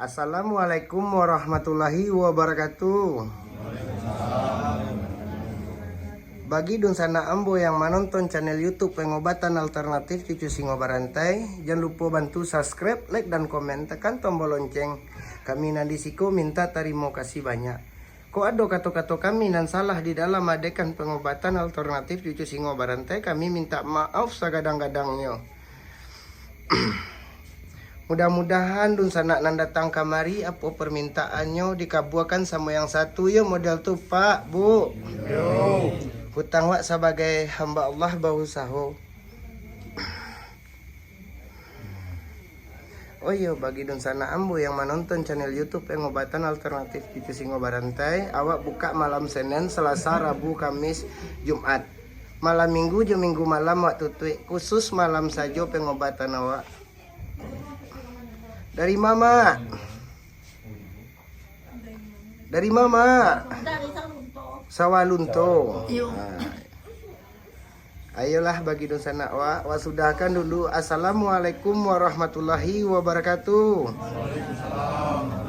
Assalamualaikum warahmatullahi wabarakatuh. Bagi Dunsana Ambo yang menonton channel YouTube Pengobatan Alternatif Cucu Singo Barantai, jangan lupa bantu subscribe, like, dan komen, tekan tombol lonceng. Kami Nandisiko minta terima kasih banyak. Kok ada kata-kata kami nan salah di dalam adegan pengobatan alternatif Cucu Singo Barantai, kami minta maaf sagadang-gadangnya. Mudah-mudahan Dunsana nan datang kamari apa permintaannya dikabulkan sama yang satu ya model tuh Pak Bu. Yo. Hutang wak sebagai hamba Allah berusaha. Oh iya, bagi Dunsana Ambo yang menonton channel YouTube Pengobatan Alternatif Cucu Singo Barantai, awak buka malam Senin, Selasa, Rabu, Kamis, Jumat. Malam Minggu je Minggu malam wak tutui, khusus malam saja pengobatan awak. Dari Mama. Dari Mama. Sawalunto. Ayolah bagi Dunsana wa sudahkan dulu. Assalamualaikum warahmatullahi wabarakatuh. Waalaikumsalam.